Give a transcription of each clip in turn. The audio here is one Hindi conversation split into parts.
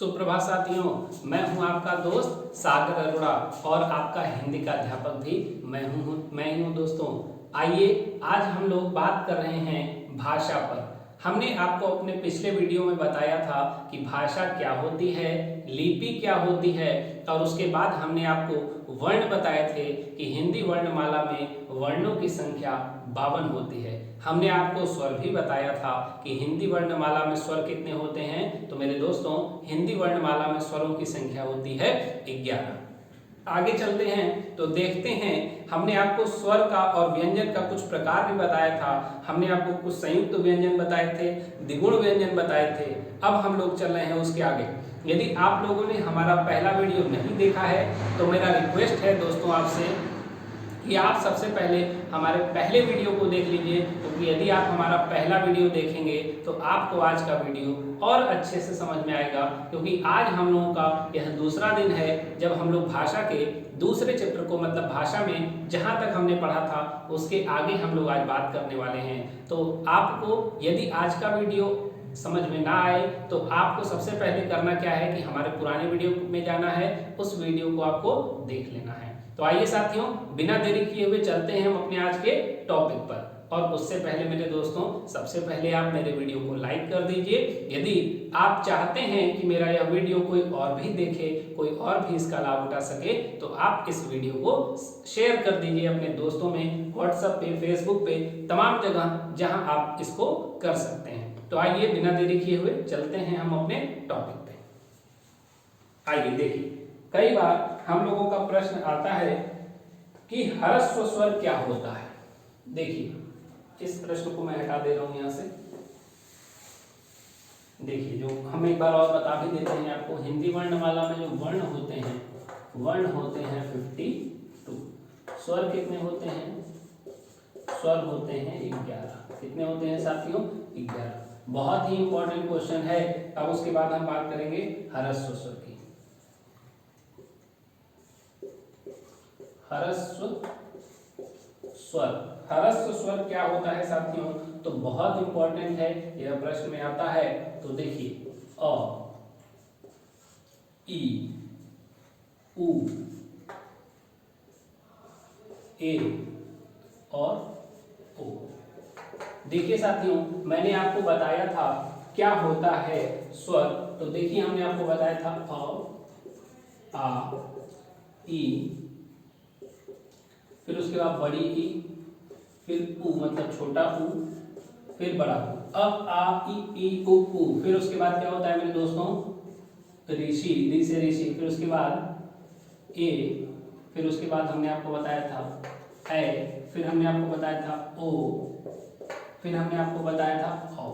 सुप्रभात साथियों, मैं हूं आपका दोस्त सागर अरोड़ा और आपका हिंदी का अध्यापक भी मैं ही हूं दोस्तों। आइए आज हम लोग बात कर रहे हैं भाषा पर। हमने आपको अपने पिछले वीडियो में बताया था कि भाषा क्या होती है, लिपि क्या होती है और उसके बाद हमने आपको वर्ण बताए थे कि हिंदी वर्णमाला में वर्णों की संख्या 52 होती है। हमने आपको स्वर भी बताया था कि हिंदी वर्णमाला में स्वर कितने होते हैं। तो मेरे दोस्तों, हिंदी वर्णमाला में स्वरों की संख्या होती है 11। आगे चलते हैं तो देखते हैं, हमने आपको स्वर का और व्यंजन का कुछ प्रकार भी बताया था। हमने आपको कुछ संयुक्त व्यंजन बताए थे, द्विगुण व्यंजन बताए थे। अब हम लोग चल रहे हैं उसके आगे। यदि आप लोगों ने हमारा पहला वीडियो नहीं देखा है तो मेरा रिक्वेस्ट है दोस्तों आपसे कि आप सबसे पहले हमारे पहले वीडियो को देख लीजिए, क्योंकि यदि आप हमारा पहला वीडियो देखेंगे तो आपको आज का वीडियो और अच्छे से समझ में आएगा। क्योंकि आज हम लोगों का यह दूसरा दिन है जब हम लोग भाषा के दूसरे चैप्टर को, मतलब भाषा में जहाँ तक हमने पढ़ा था उसके आगे हम लोग आज बात करने वाले हैं। तो आपको यदि आज का वीडियो समझ में ना आए तो आपको सबसे पहले करना क्या है कि हमारे पुराने वीडियो में जाना है, उस वीडियो को आपको देख लेना है। तो आइए साथियों, बिना देरी किए हुए चलते हैं हम अपने आज के टॉपिक पर। और उससे पहले मेरे दोस्तों, सबसे पहले आप मेरे वीडियो को लाइक कर दीजिए। यदि आप चाहते हैं कि मेरा यह वीडियो कोई और भी देखे, कोई और भी इसका लाभ उठा सके, तो आप इस वीडियो को शेयर कर दीजिए अपने दोस्तों में, व्हाट्सएप पे, फेसबुक पे, तमाम जगह जहां आप इसको कर सकते हैं। तो आइए बिना देरी किए हुए चलते हैं हम अपने टॉपिक पे। आइए देखिए, कई बार हम लोगों का प्रश्न आता है कि ह्रस्व स्वर क्या होता है। देखिए, इस प्रश्न को मैं हटा दे रहा हूं यहां से। देखिए, जो हम एक बार और बता भी देते हैं आपको, हिंदी वर्णमाला में जो वर्ण होते हैं 52। स्वर कितने होते हैं? स्वर होते हैं 11। कितने होते हैं साथियों? 11। बहुत ही इंपॉर्टेंट क्वेश्चन है। अब उसके बाद हम बात करेंगे ह्रस्व स्वर की। ह्रस्व स्वर क्या होता है साथियों? तो बहुत इंपॉर्टेंट है, यह प्रश्न में आता है। तो देखिए, अ, ई, उ, ए और ओ। देखिए साथियों, मैंने आपको बताया था क्या होता है स्वर। तो देखिए, हमने आपको बताया था अ, आ, ई, फिर उसके बाद बड़ी ई, फिर उ मतलब छोटा उ, फिर बड़ा उ। अब आ ई उ उ। फिर उसके बाद क्या होता है मेरे दोस्तों? ऋषि, री से ऋषि। फिर उसके बाद ए, फिर उसके बाद हमने आपको बताया था ए, फिर हमने आपको बताया था ओ, फिर हमने आपको बताया था औ।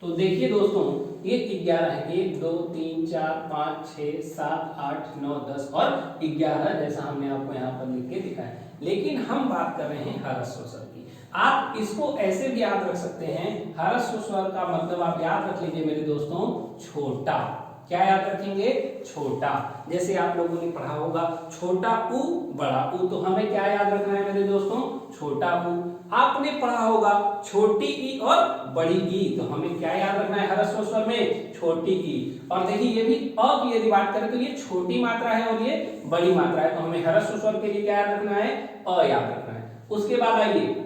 तो देखिए दोस्तों, ये 11 है। 1 2 3 4 5 6 7 8 9 10 और 11, जैसा हमने आपको यहाँ पर लिख के दिखाया। लेकिन हम बात कर रहे हैं ह्रस्व स्वर की। आप इसको ऐसे भी याद रख सकते हैं, ह्रस्व स्वर का मतलब आप याद रख लीजिए मेरे दोस्तों, छोटा। क्या याद रखेंगे? छोटा। जैसे आप लोगों ने पढ़ा होगा छोटा उ बड़ा उ, तो हमें क्या याद रखना है मेरे दोस्तों? छोटा उ। आपने पढ़ा होगा छोटी ई और बड़ी ई, तो हमें क्या याद रखना है ह्रस्व स्वर में? छोटी ई। और देखिए, ये भी अ की यदि बात करें तो ये छोटी मात्रा है और ये बड़ी मात्रा है, तो हमें ह्रस्व स्वर के लिए क्या याद रखना है? अ याद रखना है। उसके बाद आइए,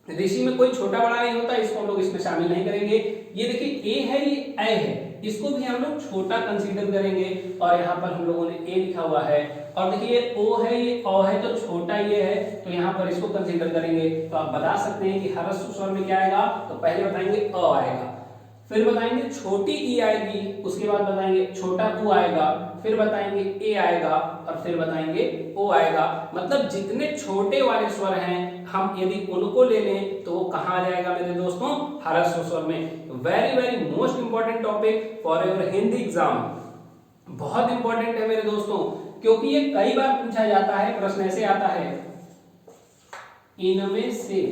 ऋषि में कोई छोटा बड़ा नहीं होता, इसको हम लोग इसमें शामिल नहीं करेंगे। ये देखिए, ए है, ये ए है, इसको भी हम लोग छोटा कंसीडर करेंगे और यहाँ पर हम लोगों ने ए लिखा हुआ है। और देखिए, ये ओ है, ये ओ है, तो छोटा ये है, तो यहाँ पर इसको कंसीडर करेंगे। तो आप बता सकते हैं कि ह्रस्व स्वर में क्या आएगा? तो पहले बताएंगे अ आएगा, फिर बताएंगे छोटी ई आएगी, उसके बाद बताएंगे छोटा उ आएगा, फिर बताएंगे ए आएगा और फिर बताएंगे ओ आएगा। मतलब जितने छोटे वाले स्वर हैं हम यदि उनको ले लें तो वो कहाँ आ जाएगा मेरे दोस्तों? ह्रस्व स्वर में। Very very most important topic for your Hindi exam. बहुत इंपॉर्टेंट है मेरे दोस्तों, क्योंकि ये कई बार पूछा जाता है। प्रश्न ऐसे आता है, इनमें से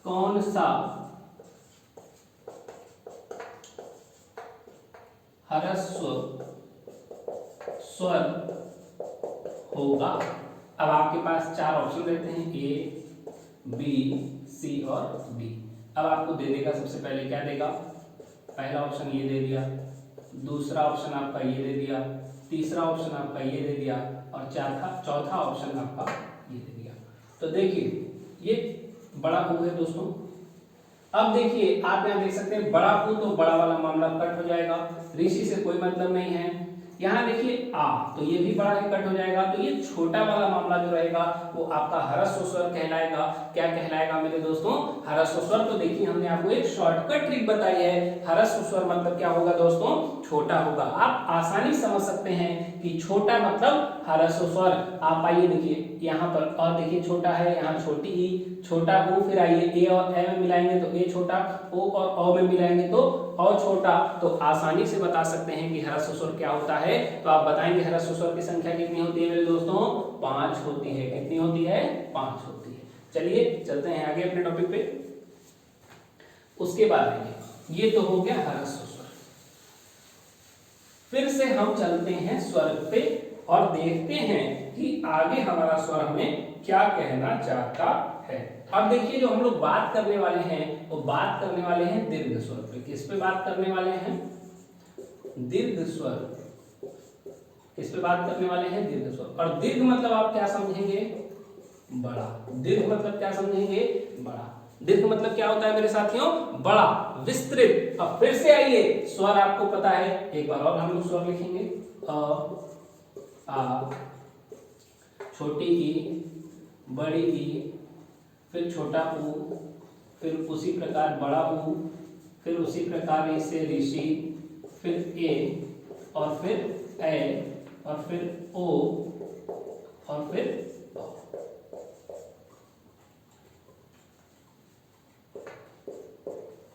कौन सा ह्रस्व स्वर होगा? अब आपके पास 4 ऑप्शन रहते हैं, ए, बी, सी और डी। अब आपको दे देगा, सबसे पहले क्या देगा? पहला ऑप्शन ये दे दिया, दूसरा ऑप्शन आपका ये दे दिया, तीसरा ऑप्शन आपका ये दे दिया और चौथा ऑप्शन आपका ये दे दिया। तो देखिए ये बड़ा ऊ है दोस्तों। अब देखिए आप यहाँ देख सकते हैं बड़ा ऊ, तो बड़ा वाला मामला कट हो जाएगा, ऋषि से कोई मतलब नहीं है। यहाँ देखिए आ, तो ये भी बड़ा है, कट हो जाएगा। तो ये छोटा वाला मामला जो रहेगा वो आपका ह्रस्व स्वर कहलाएगा। क्या कहलाएगा मेरे दोस्तों? ह्रस्व स्वर। तो देखिए हमने आपको एक शॉर्टकट ट्रिक बताई है। ह्रस्व स्वर मतलब क्या होगा दोस्तों? छोटा होगा। आप आसानी समझ सकते हैं कि छोटा मतलब ह्रस्व स्वर। आप आइए देखिए यहाँ पर, और देखिए छोटा है, यहाँ छोटी ई, छोटा ऊ, फिर आइए ए और ए में मिलाएंगे तो ए छोटा, ओ और औ में मिलाएंगे तो और छोटा। तो आसानी से बता सकते हैं कि ह्रस्व स्वर क्या होता है। तो आप बताएंगे ह्रस्व स्वर की संख्या कितनी होती है मेरे दोस्तों? 5 होती है। कितनी होती है? 5 होती है। चलिए चलते हैं आगे अपने टॉपिक पे। उसके बाद ये तो हो गया ह्रस्व स्वर। फिर से हम चलते हैं स्वर पे और देखते हैं कि आगे हमारा स्वर हमें क्या कहना चाहता है। अब देखिए जो हम लोग बात करने वाले हैं वो बात करने वाले हैं दीर्घ स्वर पे। किस पे बात करने वाले हैं? दीर्घ स्वर। किस पे बात करने वाले हैं? दीर्घ स्वर। और दीर्घ मतलब आप क्या समझेंगे? बड़ा। दीर्घ मतलब क्या समझेंगे? बड़ा। दीर्घ मतलब क्या होता है मेरे साथियों? बड़ा, विस्तृत। अब फिर से आइए, स्वर आपको पता है, एक बार और हम लोग स्वर लिखेंगे। अ, आ, छोटी ई, बड़ी ई, फिर छोटा ऊ, फिर उसी प्रकार बड़ा ऊ, फिर उसी प्रकार इससे ऋषि, फिर ए और फिर ए और फिर ओ और फिर औ।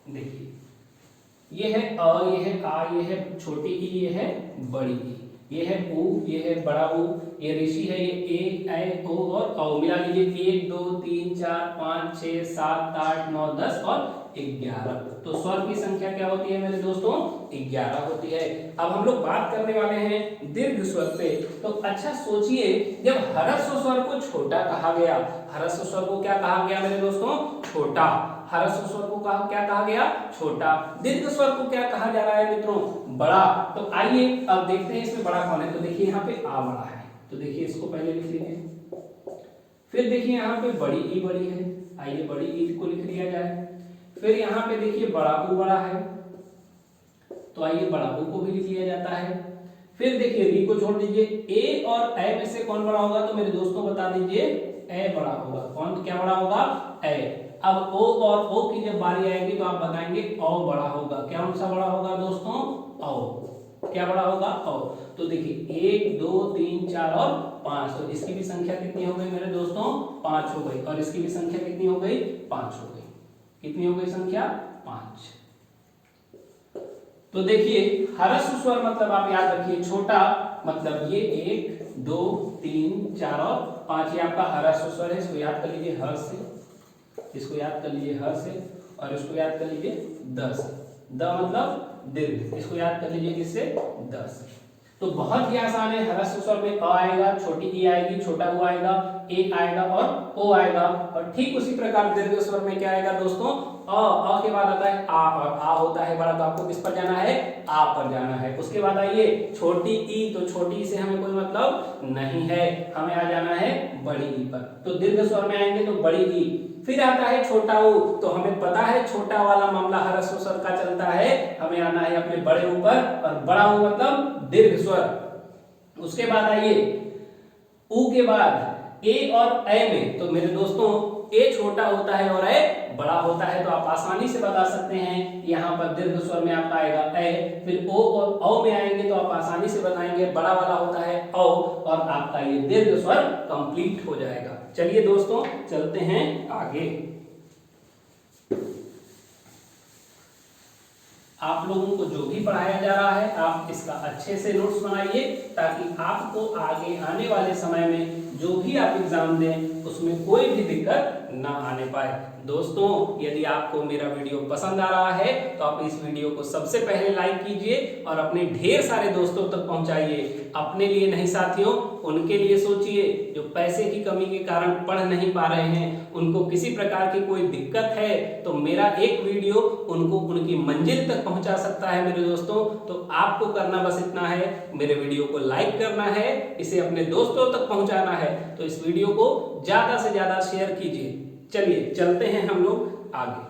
देखिए ये है अ, ये है आ, ये है छोटी ई, ये है बड़ी ई, ये है ऊ, ये है बड़ा ऊ, ये ऋषि है, ये ए ओ और औ। मिला लीजिए 1 2 3 4 5 6 7 8 9 10 और 11। तो स्वर की संख्या क्या होती है मेरे दोस्तों? 11 होती है। अब हम लोग बात करने वाले हैं दीर्घ स्वर पे। तो अच्छा सोचिए, जब ह्रस्व स्वर को छोटा कहा गया, ह्रस्व स्वर को क्या कहा गया मेरे दोस्तों? छोटा। ह्रस्व स्वर को क्या कहा गया? छोटा। दीर्घ स्वर को क्या कहा जा रहा है मित्रों? बड़ा। तो आइए अब देखते हैं इसमें बड़ा कौन है। तो देखिए यहाँ पे आ बड़ा है, तो देखिए इसको पहले लिख लीजिए। फिर देखिए यहाँ पे बड़ी ई बड़ी है, आइए बड़ी ई को लिख लिया जाए। फिर यहाँ पे देखिए बड़ा ऊ बड़ा है, तो आइए बड़ा ऊ को भी लिख लिया जाता है। फिर देखिए री को छोड़ दीजिए, ए और ए में से कौन बड़ा होगा? तो मेरे दोस्तों बता दीजिए, ए बड़ा होगा। कौन क्या बड़ा होगा? ए। अब ओ और ओ की जब बारी आएगी तो आप बताएंगे औ बड़ा होगा। क्या कौन सा बड़ा होगा दोस्तों? औ। क्या बड़ा होगा? औ। तो देखिए 1 2 3 4 और 5, तो इसकी भी संख्या कितनी हो गई मेरे दोस्तों? 5 हो गई। और इसकी भी संख्या कितनी हो गई? 5 हो गई। कितनी हो गई संख्या? 5। तो देखिए ह्रस्व स्वर मतलब आप याद रखिए छोटा, मतलब ये 1 2 3 4 और 5, ये आपका ह्रस्व स्वर है। इसको याद कर लीजिए ह से, इसको याद कर लीजिए ह से, और इसको याद कर लीजिए द से। द मतलब दीर्घ, इसको याद कर लीजिए किससे? द से। तो बहुत ही आसान है। ह्रस्व स्वर में अ आएगा, छोटी ई आएगी, छोटा ऊ आएगा, ए आएगा और ओ आएगा। और ठीक उसी प्रकार दीर्घ स्वर में क्या आएगा दोस्तों? अ के बाद आता है आ, और आ होता है बड़ा, तो आपको किस पर जाना है? आ पर जाना है। उसके बाद आइए छोटी ई, तो छोटी ई से हमें कोई मतलब नहीं है, हमें आ जाना है बड़ी ई पर। तो दीर्घ स्वर में आएंगे तो बड़ी ई। फिर आता है छोटा ऊ, तो हमें पता है छोटा वाला मामला ह्रस्व स्वर का चलता है, हमें आना है अपने बड़े ऊ पर, और बड़ा ऊ मतलब दीर्घ स्वर। उसके बाद आइए ऊ के बाद ए और ए में, तो मेरे दोस्तों ए छोटा होता है और ए बड़ा होता है। तो आप आसानी से बता सकते हैं यहाँ पर दीर्घ स्वर में आपका आएगा ए, फिर ओ और औ में आएंगे तो आप आसानी से बताएंगे बड़ा वाला होता है औ, और आपका ये दीर्घ स्वर कंप्लीट हो जाएगा। चलिए दोस्तों चलते हैं आगे। आप लोगों को जो भी पढ़ाया जा रहा है आप इसका अच्छे से नोट्स बनाइए, ताकि आपको आगे आने वाले समय में जो भी आप एग्जाम दें उसमें कोई भी दिक्कत ना आने पाए। दोस्तों यदि आपको मेरा वीडियो पसंद आ रहा है तो आप इस वीडियो को सबसे पहले लाइक कीजिए और अपने ढेर सारे दोस्तों तक पहुंचाइए। अपने लिए नहीं साथियों, उनके लिए सोचिए जो पैसे की कमी के कारण पढ़ नहीं पा रहे हैं, उनको किसी प्रकार की कोई दिक्कत है तो मेरा एक वीडियो उनको उनकी मंजिल तक पहुंचा सकता है मेरे दोस्तों। तो आपको करना बस इतना है, मेरे वीडियो को लाइक करना है, इसे अपने दोस्तों तक पहुंचाना है। तो इस वीडियो को ज्यादा से ज्यादा शेयर कीजिए। चलिए चलते हैं हम लोग आगे।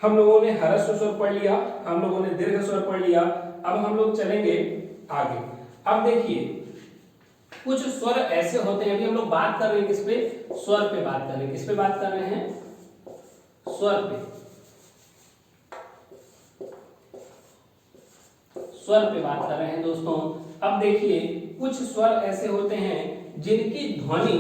हम लोगों ने ह्रस्व स्वर पढ़ लिया, हम लोगों ने दीर्घ स्वर पढ़ लिया। अब हम लोग चलेंगे आगे। अब देखिए कुछ स्वर ऐसे होते हैं, अभी हम लोग बात कर रहे हैं किस पे, स्वर पे बात कर रहे हैं। किस पे बात कर रहे हैं, स्वर पे, स्वर पे बात कर रहे हैं दोस्तों। अब देखिए कुछ स्वर ऐसे होते हैं जिनकी ध्वनि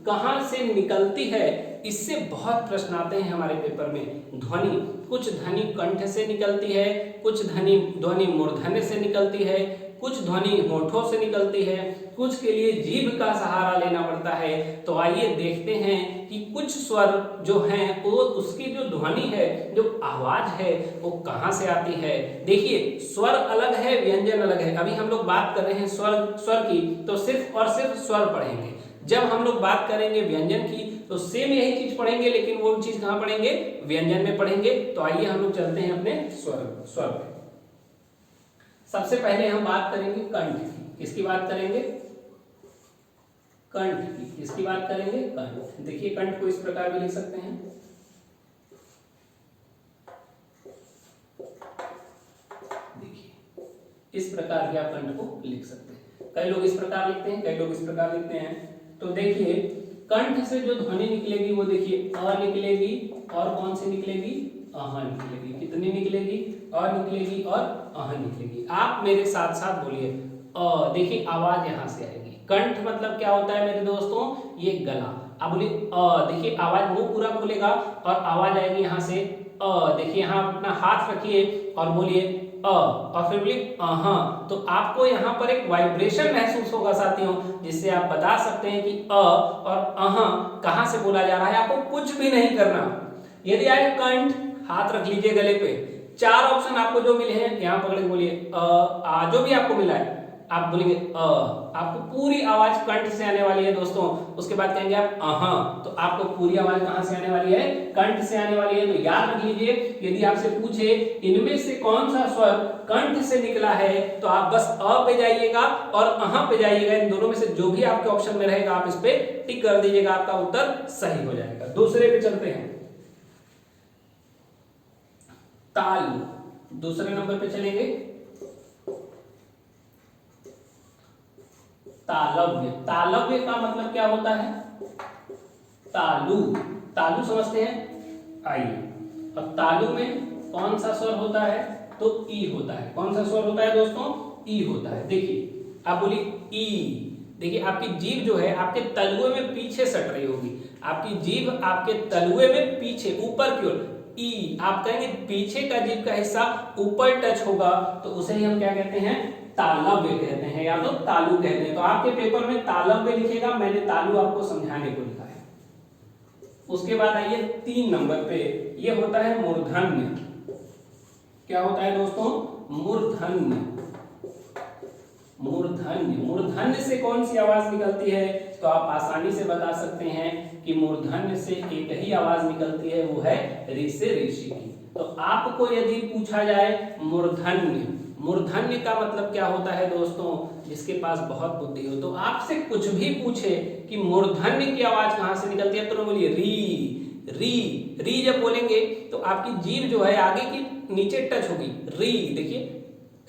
कहां से निकलती है, इससे बहुत प्रश्न आते हैं हमारे पेपर में। ध्वनि, कुछ ध्वनि कंठ से निकलती है, कुछ ध्वनि मूर्धन्य से निकलती है, कुछ ध्वनि होठों से निकलती है, कुछ के लिए जीभ का सहारा लेना पड़ता है। तो आइए देखते हैं कि कुछ स्वर जो हैं वो उसकी जो ध्वनि है, जो आवाज है, वो कहां से आती है। देखिए स्वर अलग है, व्यंजन अलग है। अभी हम लोग बात कर रहे हैं स्वर की, तो सिर्फ और सिर्फ स्वर पढ़ेंगे। जब हम लोग बात करेंगे व्यंजन की तो सेम यही चीज पढ़ेंगे, लेकिन वो चीज कहां पढ़ेंगे, व्यंजन में पढ़ेंगे। तो आइए हम लोग चलते हैं अपने स्वर पे। सबसे पहले हम बात करेंगे कंठ की। किसकी बात करेंगे, कंठ की। किसकी बात करेंगे, कंठ। देखिए कंठ को इस प्रकार भी लिख सकते हैं, देखिए इस प्रकार भी आप कंठ को लिख सकते हैं। कई लोग इस प्रकार लिखते हैं, कई लोग इस प्रकार लिखते हैं। तो देखिए कंठ से जो ध्वनि निकलेगी वो देखिए अ निकलेगी, और कौन सी निकलेगी, अह निकलेगी। कितनी निकलेगी, अ निकलेगी और अह निकलेगी। आप मेरे साथ साथ बोलिए अ। देखिए आवाज यहां से आएगी। कंठ मतलब क्या होता है मेरे दोस्तों, ये गला। आप बोलिए अ, देखिए आवाज मुंह पूरा खुलेगा और आवाज आएगी यहां से अ। देखिए यहां अपना हाथ रखिए और बोलिए अ, और फिर बोलिए अह। तो आपको यहाँ पर एक वाइब्रेशन महसूस होगा साथियों, जिससे आप बता सकते हैं कि अ और अह कहां से बोला जा रहा है। आपको कुछ भी नहीं करना। यदि आए कंठ, हाथ रख लीजिए गले पे, चार ऑप्शन आपको जो मिले हैं यहाँ पकड़ के बोलिए अ, आ, जो भी आपको मिला है आप बोलेंगे अ। आपको पूरी आवाज कंठ से आने वाली है दोस्तों। उसके बाद कहेंगे आप अह, तो आपको पूरी आवाज कहां से आने वाली है, कंठ से आने वाली है। तो याद रख लीजिए, यदि आपसे पूछे इनमें से कौन सा स्वर कंठ से निकला है, तो आप बस अ पे जाइएगा और अह पे जाइएगा। इन दोनों में से जो भी आपके ऑप्शन में रहेगा आप इस पे टिक कर दीजिएगा, आपका उत्तर सही हो जाएगा। दूसरे पे चलते हैं, तालु। दूसरे नंबर पे चलेंगे, तालव्य। तालव्य का मतलब क्या होता है, तालु। तालु समझते हैं, आइए। अब तालु में कौन सा स्वर होता है, तो ई होता है। कौन सा स्वर होता है दोस्तों, ई होता है। देखिए आप बोलिए ई। देखिए आपकी जीभ जो है आपके तलुए में पीछे सट रही होगी। आपकी जीभ आपके तलुए में पीछे ऊपर की ओर, ई। आप कहेंगे पीछे का जीभ का हिस्सा ऊपर टच होगा, तो उसे ही हम क्या कहते हैं, तालव्य कहते हैं, या तो तालु कहते हैं। तो आपके पेपर में तालव्य लिखेगा, मैंने तालु आपको समझाने को लिखा है। उसके बाद आइए 3 नंबर पे, ये होता है मूर्धन्य। क्या होता है दोस्तों, मूर्धन्य। मूर्धन्य, मूर्धन्य से कौन सी आवाज निकलती है, तो आप आसानी से बता सकते हैं कि मूर्धन्य से एक ही आवाज निकलती है, वो है ऋ से ऋषि की। तो आपको यदि पूछा जाए मूर्धन्य, मूर्धन्य का मतलब क्या होता है दोस्तों, जिसके पास बहुत बुद्धि हो, तो आपसे कुछ भी पूछे कि मूर्धन्य की आवाज कहां से निकलती है, तो बोलिए री। री जब बोलेंगे तो आपकी जीभ जो है आगे की नीचे टच होगी, री। देखिए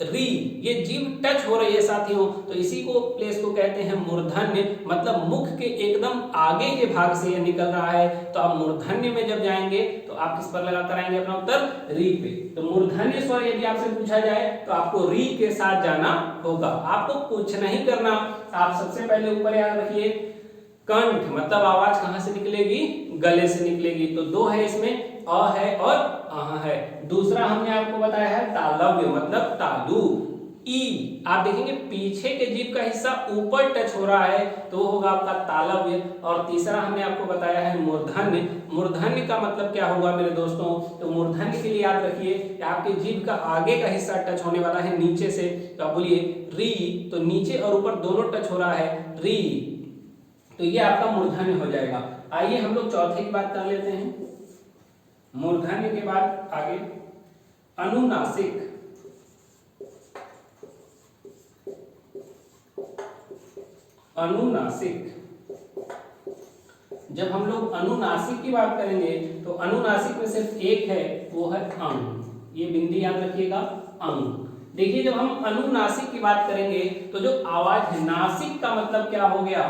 री, ये जीभ टच हो रही है साथियों, तो इसी को प्लेस को कहते हैं मूर्धन्य। मतलब मुख के एकदम आगे के भाग से ये निकल रहा है। तो आप मूर्धन्य में जब जाएंगे तो आप किस पर लगा कर आएंगे अपना उत्तर, री पे। तो मूर्धन्य स्वर यदि आपसे पूछा जाए तो आपको री के साथ जाना होगा, आपको कुछ नहीं करना। आप सबसे पहले ऊपर याद रखिए, कंठ मतलब आवाज कहां से निकलेगी, गले से निकलेगी। तो 2 है इसमें, अ है और अह है। दूसरा हमने आपको बताया है तालव्य मतलब तालु, ई। आप देखेंगे पीछे के जीभ का हिस्सा ऊपर टच हो रहा है, तो वो होगा आपका तालव्य। और तीसरा हमने आपको बताया है मूर्धन्य। मूर्धन्य का मतलब क्या होगा मेरे दोस्तों, तो मूर्धन्य के लिए याद रखिए कि आपके जीभ का आगे का हिस्सा टच होने वाला है नीचे से। तो आप बोलिए री, तो नीचे और ऊपर दोनों टच हो रहा है, री। तो ये आपका मूर्धन्य हो जाएगा। आइए हम लोग चौथे की बात कर लेते हैं। मूर्धन्य के बाद आगे अनुनासिक, अनुनासिक। जब हम लोग अनुनासिक की बात करेंगे तो अनुनासिक में सिर्फ एक है, वो है अंग। ये बिंदी याद रखिएगा, अंग। देखिए जब हम अनुनासिक की बात करेंगे तो जो आवाज है, नासिक का मतलब क्या हो गया,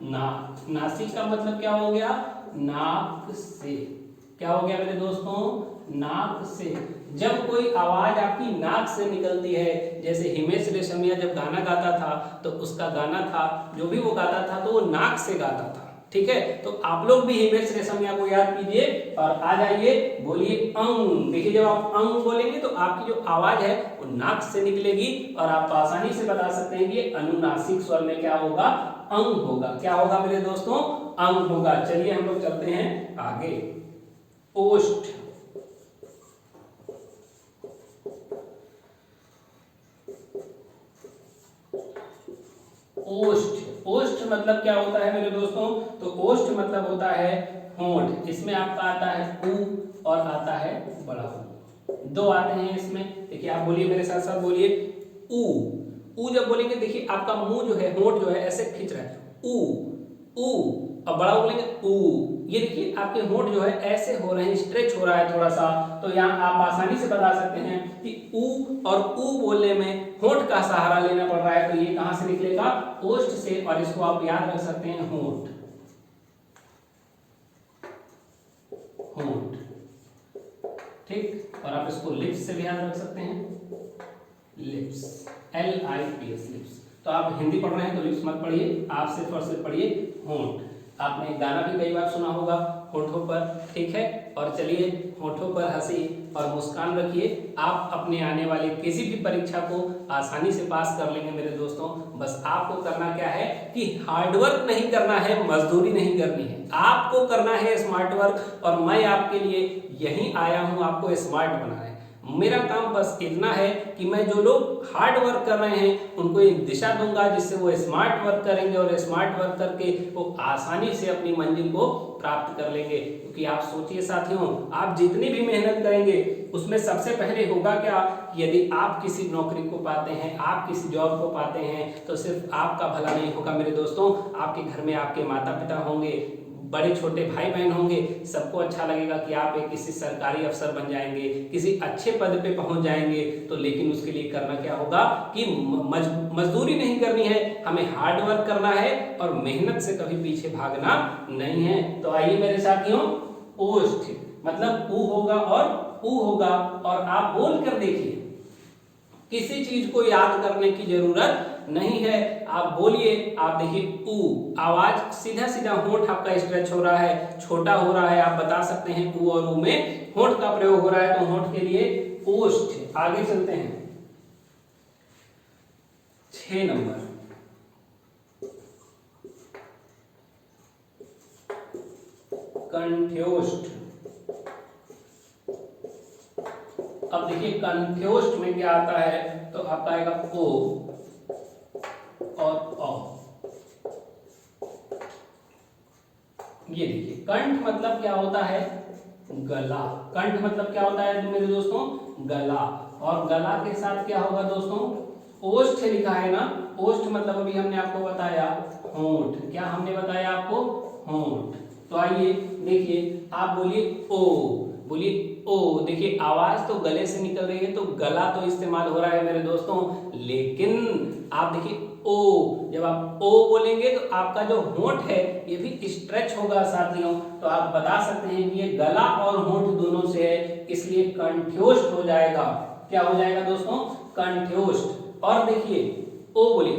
नाक। नासिक का मतलब क्या हो गया, नाक से। क्या हो गया मेरे दोस्तों, नाक से। जब कोई आवाज आपकी नाक से निकलती है, जैसे हिमेश रेशमिया जब गाना गाता था तो उसका गाना था, जो भी वो गाता था तो वो नाक से गाता था। ठीक है, तो आप लोग भी हिमेश रेशमिया को याद कीजिए और आ जाइए, बोलिए अंग। देखिए जब आप अंग बोलेंगे तो आपकी जो आवाज है वो नाक से निकलेगी और आप आसानी से बता सकते हैं कि अनुनासिक स्वर में क्या होगा, अंग होगा। क्या होगा मेरे दोस्तों, अंग होगा। चलिए हम लोग चलते हैं आगे। ओष्ठ, ओष्ठ। ओष्ठ मतलब क्या होता है मेरे दोस्तों, तो ओष्ठ मतलब होता है होंठ। इसमें आपका आता है ऊ और आता है बड़ा ऊ, दो आते हैं इसमें। देखिए आप बोलिए मेरे साथ साथ, बोलिए ऊ। ऊ जब बोलेंगे देखिए आपका मुंह जो है, होंठ जो है ऐसे खींच रहा है, ऊ ऊ। अब बड़ा बोलेंगे ऊ। ये देखिए आपके होंठ जो है ऐसे हो रहे हैं, स्ट्रेच हो रहा है थोड़ा सा। तो यहाँ आप आसानी से बता सकते हैं कि ऊ और ऊ बोलने में होंठ का सहारा लेना पड़ रहा है, तो ये कहां से निकलेगा, ओष्ठ से। और इसको आप याद रख सकते हैं होंठ, होंठ। ठीक, और आप इसको लिप्स से भी याद रख सकते हैं, लिप्स, LIPS, लिप्स। तो आप हिंदी पढ़ रहे हैं तो लिप्स मत पढ़िए, आप सिर्फ और सिर्फ पढ़िए होंठ। आपने गाना भी कई बार सुना होगा होठों पर, ठीक है। और चलिए होठों पर हंसी और मुस्कान रखिए, आप अपने आने वाले किसी भी परीक्षा को आसानी से पास कर लेंगे मेरे दोस्तों। बस आपको करना क्या है कि हार्डवर्क नहीं करना है, मजदूरी नहीं करनी है, आपको करना है स्मार्ट वर्क। और मैं आपके लिए यहीं आया हूं आपको स्मार्ट बनाना है। मेरा काम बस इतना है कि मैं जो लोग हार्ड वर्क कर रहे हैं उनको एक दिशा दूंगा जिससे वो स्मार्ट वर्क करेंगे और स्मार्ट वर्क करके वो आसानी से अपनी मंजिल को प्राप्त कर लेंगे। क्योंकि आप सोचिए साथियों, आप जितनी भी मेहनत करेंगे उसमें सबसे पहले होगा क्या, यदि आप किसी नौकरी को पाते हैं, आप किसी जॉब को पाते हैं, तो सिर्फ आपका भला नहीं होगा मेरे दोस्तों, आपके घर में आपके माता पिता होंगे, बड़े छोटे भाई बहन होंगे, सबको अच्छा लगेगा कि आप एक किसी सरकारी अफसर बन जाएंगे, किसी अच्छे पद पे पहुंच जाएंगे। तो लेकिन उसके लिए करना क्या होगा कि मजदूरी नहीं करनी है, हमें हार्ड वर्क करना है और मेहनत से कभी पीछे भागना नहीं है। तो आइए मेरे साथियों, ओष्ठ मतलब ऊ होगा और ऊ होगा, और आप बोल कर देखिए, किसी चीज को याद करने की जरूरत नहीं है, आप बोलिए। आप देखिए ऊ, आवाज सीधा सीधा होंठ आपका स्ट्रेच हो रहा है, छोटा हो रहा है, आप बता सकते हैं ऊ और ऊ में होंठ का प्रयोग हो रहा है, तो होंठ के लिए ओष्ठ। आगे चलते हैं 6 नंबर, कंठ्योष्ठ। अब देखिए कंठ्योष्ठ में क्या आता है, तो आपका आएगा ओ और औ। ये देखिए कंठ मतलब क्या होता है, गला। कंठ मतलब क्या होता है मेरे दोस्तों, गला। और गला के साथ क्या होगा दोस्तों, ओष्ठ लिखा है ना, ओष्ठ मतलब अभी हमने आपको बताया होंठ। क्या हमने बताया आपको, होंठ। तो आइए देखिए, आप बोलिए ओ, बोलिए ओ। देखिए आवाज तो गले से निकल रही है तो गला तो इस्तेमाल हो रहा है मेरे दोस्तों, लेकिन आप देखिए ओ, जब आप ओ बोलेंगे तो आपका जो होंठ है ये भी स्ट्रेच होगा साथियों। तो आप बता सकते हैं कि ये गला और होंठ दोनों से है, इसलिए कंठ्योष्ठ हो जाएगा। क्या हो जाएगा दोस्तों, कंठ्योष्ठ। और देखिए ओ बोलिए,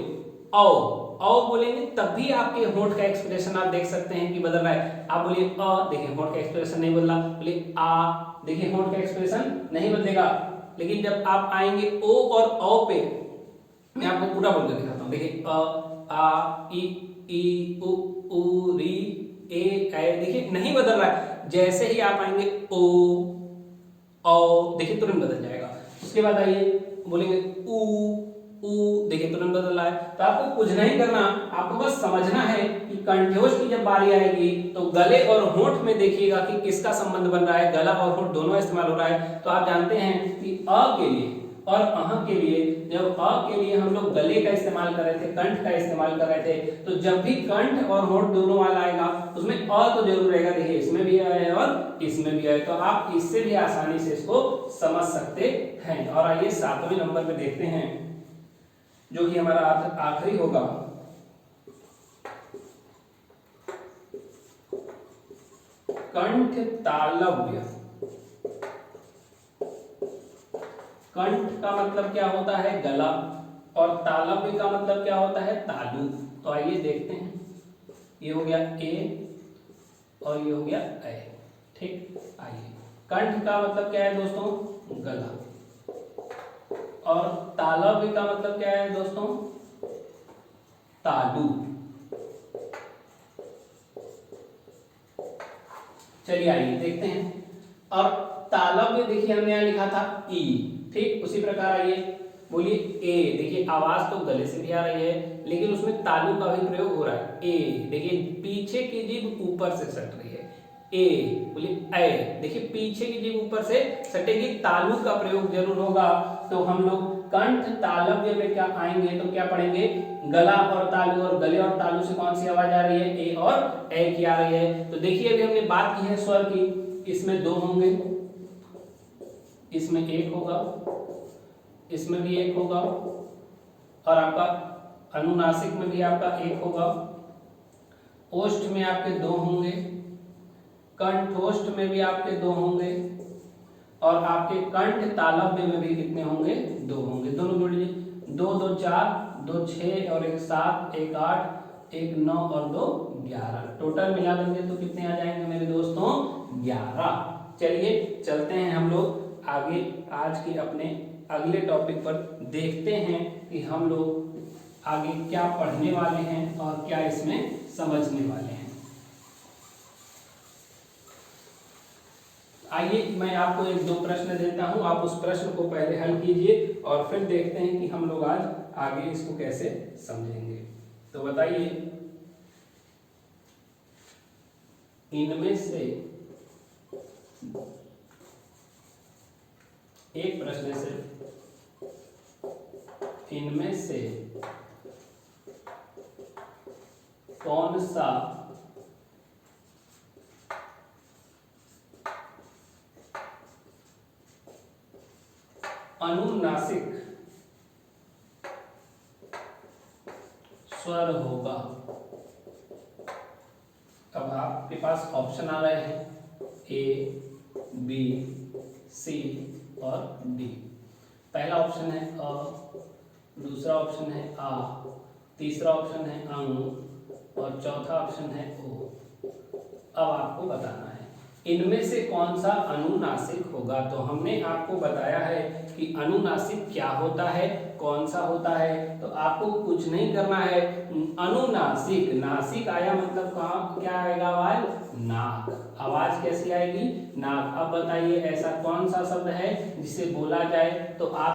औ बोलेंगे तब भी आपके होंठ का एक्सप्रेशन आप देख सकते हैं कि बदल रहा है। आप बोलिए अ, देखिए होंठ का एक्सप्रेशन नहीं बदला। बोलिए आ, देखिए होंठ का एक्सप्रेशन नहीं बदलेगा। लेकिन जब आप आएंगे ओ और औ पे, मैं आपको पूरा बोलकर दिखाता हूँ। देखिए अ, आ, ई, उ, री, ए, देखिए नहीं बदल रहा है। जैसे ही आप आएंगे ओ, औ, देखिए तुरंत बदल जाएगा। उसके बाद आइए बोलेंगे ऊ, ऊ, देखिए तुरंत बदल रहा है। तो आपको कुछ नहीं करना, आपको बस समझना है कि कंठ्योष्ठ की जब बारी आएगी तो गले और होंठ में देखिएगा कि किसका संबंध बन रहा है, गला और होंठ दोनों इस्तेमाल हो रहा है। तो आप जानते हैं कि अ के लिए और अह के लिए, जब अ के लिए हम लोग गले का इस्तेमाल कर रहे थे, कंठ का इस्तेमाल कर रहे थे, तो जब भी कंठ और होंठ दोनों वाला आएगा उसमें अ तो जरूर रहेगा। देखिए इसमें भी आए और इसमें भी आए, तो आप इससे भी आसानी से इसको समझ सकते हैं। और आइए 7वें नंबर पे देखते हैं, जो कि हमारा आखिरी होगा। कंठ तालव्य। कंठ का मतलब क्या होता है, गला, और तालव्य का मतलब क्या होता है, तालु। तो आइए देखते हैं, ये हो गया ए और ये हो गया ए, ठीक। आइए, कंठ का मतलब क्या है दोस्तों, गला, और तालव्य का मतलब क्या है दोस्तों, तालु। चलिए आइए देखते हैं। और तालव्य देखिए हमने यहाँ लिखा था ई, ठीक। उसी प्रकार आइए बोलिए ए, देखिए आवाज तो गले से भी आ रही है लेकिन उसमें तालु का भी प्रयोग हो रहा है। ए, देखिए पीछे की जीभ ऊपर से सट रही है। ए, बोलिए ए, देखिए पीछे की जीभ ऊपर से सटेगी, तालु का प्रयोग जरूर होगा। तो हम लोग कंठ तालव्य में क्या आएंगे, तो क्या पढ़ेंगे, गला और तालु, और गले और तालु से कौन सी आवाज आ रही है, ए और ए की आ रही है। तो देखिए अभी हमने बात की है स्वर की, इसमें 2 होंगे, इसमें 1 होगा, इसमें भी 1 होगा, और आपका अनुनासिक में भी आपका 1 होगा, ओष्ठ में आपके 2 होंगे, कंठोष्ठ में भी आपके 2 होंगे, और आपके कंठ तालव्य में भी कितने होंगे, 2 होंगे। दोनों जोड़ लीजिए, 2 2 4, 2 6 और 1 7, 1 8, 1 9 और 2 11। टोटल मिला देंगे तो कितने आ जाएंगे मेरे दोस्तों, 11। चलिए चलते हैं हम लोग आगे, आज के अपने अगले टॉपिक पर देखते हैं कि हम लोग आगे क्या पढ़ने वाले हैं और क्या इसमें समझने वाले हैं। आइए मैं आपको 1-2 प्रश्न देता हूं, आप उस प्रश्न को पहले हल कीजिए और फिर देखते हैं कि हम लोग आज आगे इसको कैसे समझेंगे। तो बताइए, इनमें से एक प्रश्न है सिर्फ, इनमें से कौन सा अनुनासिक स्वर होगा। अब आपके पास ऑप्शन आ रहे हैं ए, बी, सी और डी। पहला ऑप्शन है अ, दूसरा ऑप्शन है आ, तीसरा ऑप्शन है अंग और चौथा ऑप्शन है ओ। अब आपको बताना है इनमें से कौन सा अनुनासिक होगा। तो हमने आपको बताया है कि अनुनासिक क्या होता है, कौन सा होता है। तो आपको कुछ नहीं करना है, अनुनासिक, नासिक आया मतलब कहाँ क्या आएगा आवाज, नाक। आवाज कैसी आएगी, नाक। अब बताइए ऐसा कौन सा शब्द है जिसे बोला जाए तो आप